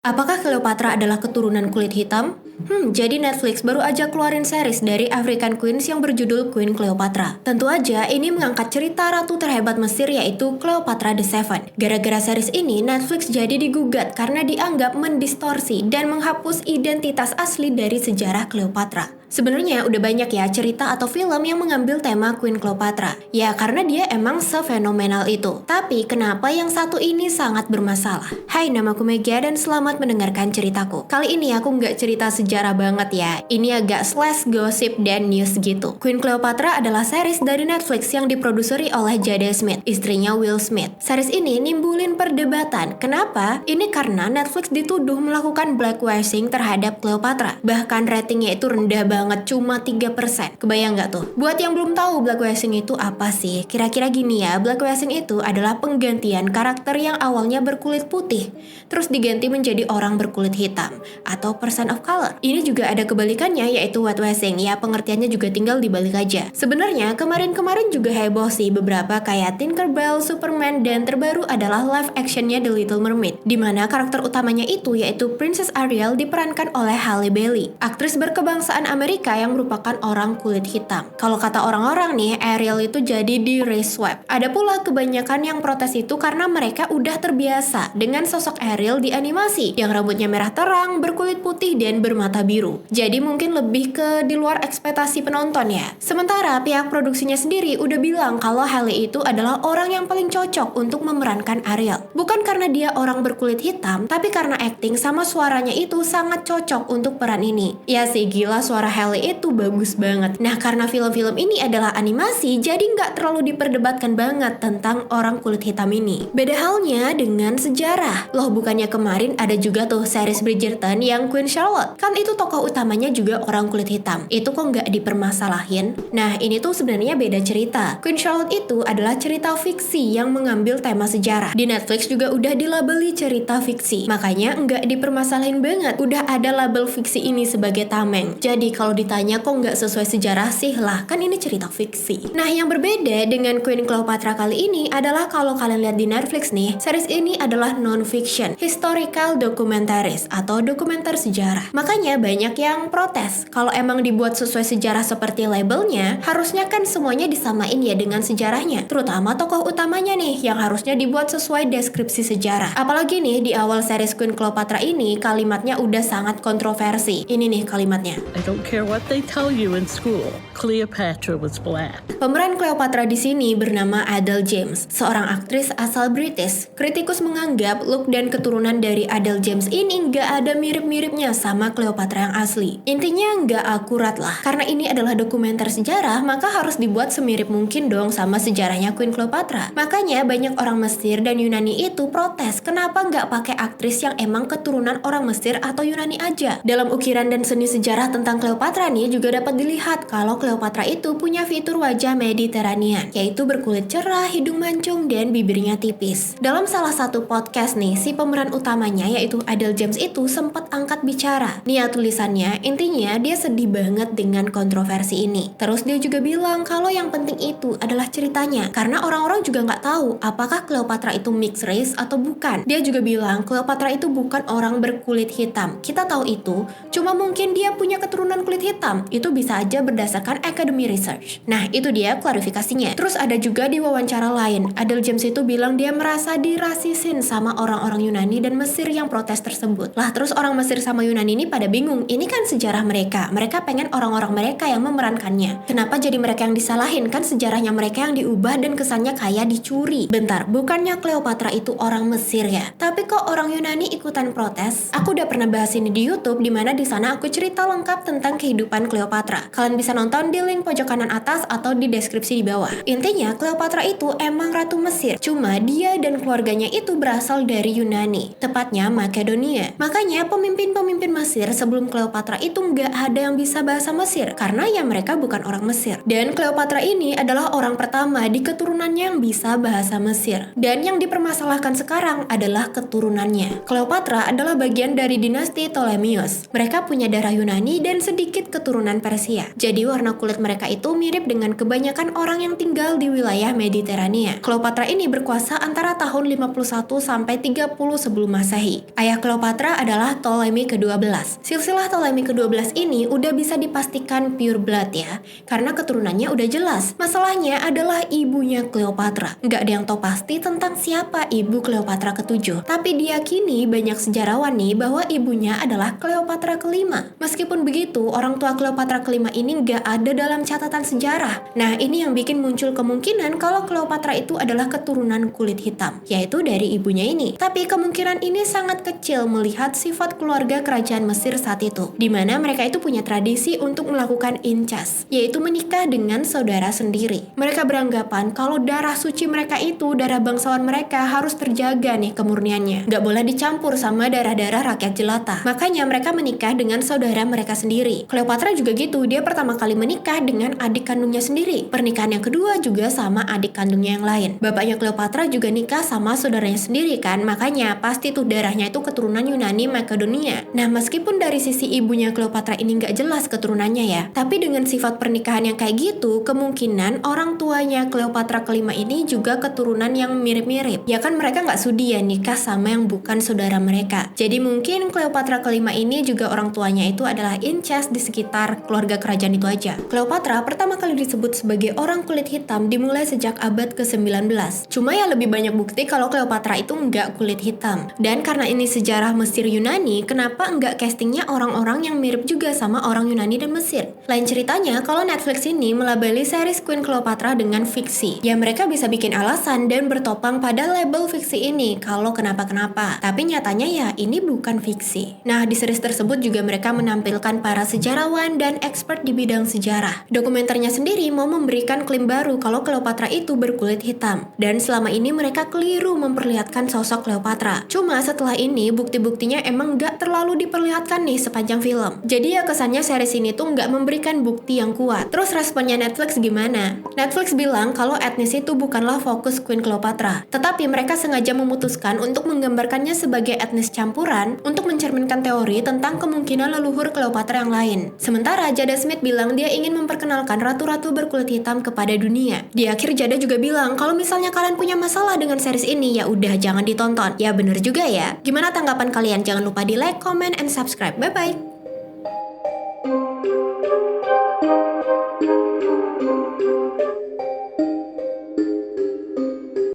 Apakah Cleopatra adalah keturunan kulit hitam? Jadi Netflix baru aja keluarin series dari African Queens yang berjudul Queen Cleopatra. Tentu aja ini mengangkat cerita ratu terhebat Mesir yaitu Cleopatra the Seven. Gara-gara series ini, Netflix jadi digugat karena dianggap mendistorsi dan menghapus identitas asli dari sejarah Cleopatra. Sebenarnya udah banyak ya cerita atau film yang mengambil tema Queen Cleopatra. Ya karena dia emang sefenomenal itu. Tapi kenapa yang satu ini sangat bermasalah? Hai, namaku Mega dan selamat mendengarkan ceritaku. Kali ini aku nggak cerita sejarah banget ya. Ini agak slash gosip dan news gitu. Queen Cleopatra adalah series dari Netflix yang diproduseri oleh Jada Smith, istrinya Will Smith. Series ini nimbulin perdebatan. Kenapa? Ini karena Netflix dituduh melakukan blackwashing terhadap Cleopatra. Bahkan ratingnya itu rendah banget, cuma 3%. Kebayang nggak tuh? Buat yang belum tahu blackwashing itu apa sih? Kira-kira gini ya, blackwashing itu adalah penggantian karakter yang awalnya berkulit putih, terus diganti menjadi orang berkulit hitam, atau person of color. Ini juga ada kebalikannya, yaitu whitewashing. Ya, pengertiannya juga tinggal dibalik aja. Sebenarnya, kemarin-kemarin juga heboh sih beberapa kayak Tinkerbell, Superman, dan terbaru adalah live actionnya The Little Mermaid, dimana karakter utamanya itu yaitu Princess Ariel diperankan oleh Halle Bailey, aktris berkebangsaan Amerika yang merupakan orang kulit hitam. Kalau kata orang-orang nih, Ariel itu jadi di race swap. Ada pula kebanyakan yang protes itu karena mereka udah terbiasa dengan sosok Ariel di animasi yang rambutnya merah terang, berkulit putih, dan bermata biru. Jadi mungkin lebih ke di luar ekspektasi penonton ya. Sementara pihak produksinya sendiri udah bilang kalau Halle itu adalah orang yang paling cocok untuk memerankan Ariel. Bukan karena dia orang berkulit hitam, tapi karena acting sama suaranya itu sangat cocok untuk peran ini. Ya sih, gila suara Halle itu bagus banget. Nah, karena film-film ini adalah animasi, jadi nggak terlalu diperdebatkan banget tentang orang kulit hitam ini. Beda halnya dengan sejarah. Loh, bukannya kemarin ada juga tuh series Bridgerton yang Queen Charlotte. Kan itu tokoh utamanya juga orang kulit hitam. Itu kok nggak dipermasalahin? Nah, ini tuh sebenarnya beda cerita. Queen Charlotte itu adalah cerita fiksi yang mengambil tema sejarah. Di Netflix juga udah dilabeli cerita fiksi. Makanya nggak dipermasalahin banget. Udah ada label fiksi ini sebagai tameng. Jadi kalau ditanya kok nggak sesuai sejarah sih, lah kan ini cerita fiksi. Nah, yang berbeda dengan Queen Cleopatra kali ini adalah kalau kalian lihat di Netflix nih, series ini adalah non-fiction, historical documentaries atau dokumenter sejarah. Makanya banyak yang protes. Kalau emang dibuat sesuai sejarah seperti labelnya, harusnya kan semuanya disamain ya dengan sejarahnya. Terutama tokoh utamanya nih, yang harusnya dibuat sesuai deskripsi sejarah. Apalagi nih, di awal series Queen Cleopatra ini, kalimatnya udah sangat kontroversi. Ini nih kalimatnya. I don't care what they tell you in school. Cleopatra was black. Pemeran Cleopatra di sini bernama Adele James, seorang aktris asal British. Kritikus menganggap look dan keturunan dari Adele James ini nggak ada mirip-miripnya sama Cleopatra yang asli. Intinya nggak akurat lah. Karena ini adalah dokumenter sejarah, maka harus dibuat semirip mungkin dong sama sejarahnya Queen Cleopatra. Makanya banyak orang Mesir dan Yunani itu protes, kenapa nggak pakai aktris yang emang keturunan orang Mesir atau Yunani aja. Dalam ukiran dan seni sejarah tentang Cleopatra nih juga dapat dilihat kalau Cleopatra itu punya fitur wajah Mediterranean, yaitu berkulit cerah, hidung mancung, dan bibirnya tipis. Dalam salah satu podcast nih, si pemeran utamanya yaitu Adele James itu sempat angkat bicara. Nih ya tulisannya, intinya dia sedih banget dengan kontroversi ini. Terus dia juga bilang kalau yang penting itu adalah ceritanya, karena orang-orang juga nggak tahu apakah Cleopatra itu mixed race atau bukan. Dia juga bilang Cleopatra itu bukan orang berkulit hitam. Kita tahu itu, cuma mungkin dia punya keturunan kulit hitam. Itu bisa aja berdasarkan academy research. Nah, itu dia klarifikasinya. Terus ada juga di wawancara lain, Adele James itu bilang dia merasa dirasisin sama orang-orang Yunani dan Mesir yang protes tersebut. Lah, terus orang Mesir sama Yunani ini pada bingung. Ini kan sejarah mereka. Mereka pengen orang-orang mereka yang memerankannya. Kenapa jadi mereka yang disalahin? Kan sejarahnya mereka yang diubah dan kesannya kayak dicuri. Bentar, bukannya Cleopatra itu orang Mesir ya? Tapi kok orang Yunani ikutan protes? Aku udah pernah bahas ini di YouTube, dimana di sana aku cerita lengkap tentang kehidupan Cleopatra. Kalian bisa nonton di link pojok kanan atas atau di deskripsi di bawah. Intinya, Cleopatra itu emang ratu Mesir. Cuma dia dan keluarganya itu berasal dari Yunani, tepatnya Makedonia. Makanya pemimpin-pemimpin Mesir sebelum Cleopatra itu nggak ada yang bisa bahasa Mesir, karena ya mereka bukan orang Mesir. Dan Cleopatra ini adalah orang pertama di keturunannya yang bisa bahasa Mesir. Dan yang dipermasalahkan sekarang adalah keturunannya. Cleopatra adalah bagian dari dinasti Ptolemeus. Mereka punya darah Yunani dan sedikit sedikit keturunan Persia. Jadi warna kulit mereka itu mirip dengan kebanyakan orang yang tinggal di wilayah Mediterania. Cleopatra ini berkuasa antara tahun 51 sampai 30 sebelum Masehi. Ayah Cleopatra adalah Ptolemy ke-12. Silsilah Ptolemy ke-12 ini udah bisa dipastikan pure blood ya, karena keturunannya udah jelas. Masalahnya adalah ibunya Cleopatra. Nggak ada yang tahu pasti tentang siapa ibu Cleopatra ke-7. Tapi diyakini banyak sejarawan nih bahwa ibunya adalah Cleopatra ke-5. Meskipun begitu, orang tua Cleopatra ke-5 ini nggak ada dalam catatan sejarah. Nah, ini yang bikin muncul kemungkinan kalau Cleopatra itu adalah keturunan kulit hitam, yaitu dari ibunya ini. Tapi kemungkinan ini sangat kecil melihat sifat keluarga kerajaan Mesir saat itu, di mana mereka itu punya tradisi untuk melakukan incest, yaitu menikah dengan saudara sendiri. Mereka beranggapan kalau darah suci mereka itu, darah bangsawan mereka harus terjaga nih kemurniannya, nggak boleh dicampur sama darah-darah rakyat jelata. Makanya mereka menikah dengan saudara mereka sendiri. Cleopatra juga gitu, dia pertama kali menikah dengan adik kandungnya sendiri. Pernikahan yang kedua juga sama adik kandungnya yang lain. Bapaknya Cleopatra juga nikah sama saudaranya sendiri kan, makanya pasti tuh darahnya itu keturunan Yunani Makedonia. Nah, meskipun dari sisi ibunya Cleopatra ini nggak jelas keturunannya ya, tapi dengan sifat pernikahan yang kayak gitu, kemungkinan orang tuanya Cleopatra ke-5 ini juga keturunan yang mirip-mirip. Ya kan mereka nggak sudi ya nikah sama yang bukan saudara mereka. Jadi mungkin Cleopatra ke-5 ini juga orang tuanya itu adalah incest di sekitar keluarga kerajaan itu aja. Cleopatra pertama kali disebut sebagai orang kulit hitam dimulai sejak abad ke-19. Cuma ya lebih banyak bukti kalau Cleopatra itu nggak kulit hitam. Dan karena ini sejarah Mesir Yunani, kenapa nggak castingnya orang-orang yang mirip juga sama orang Yunani dan Mesir? Lain ceritanya, kalau Netflix ini melabeli series Queen Cleopatra dengan fiksi, ya mereka bisa bikin alasan dan bertopang pada label fiksi ini kalau kenapa-kenapa. Tapi nyatanya ya ini bukan fiksi. Nah, di series tersebut juga mereka menampilkan para sejarawan dan expert di bidang sejarah. Dokumenternya sendiri mau memberikan klaim baru kalau Cleopatra itu berkulit hitam. Dan selama ini mereka keliru memperlihatkan sosok Cleopatra. Cuma setelah ini bukti-buktinya emang nggak terlalu diperlihatkan nih sepanjang film. Jadi ya kesannya series ini tuh nggak memberikan bukti yang kuat. Terus responnya Netflix gimana? Netflix bilang kalau etnis itu bukanlah fokus Queen Cleopatra, tetapi mereka sengaja memutuskan untuk menggambarkannya sebagai etnis campuran untuk mencerminkan teori tentang kemungkinan leluhur Cleopatra yang lain. Sementara Jada Smith bilang dia ingin memperkenalkan ratu-ratu berkulit hitam kepada dunia. Di akhir Jada juga bilang kalau misalnya kalian punya masalah dengan series ini ya udah jangan ditonton. Ya bener juga ya. Gimana tanggapan kalian? Jangan lupa di like, comment, and subscribe. Bye bye.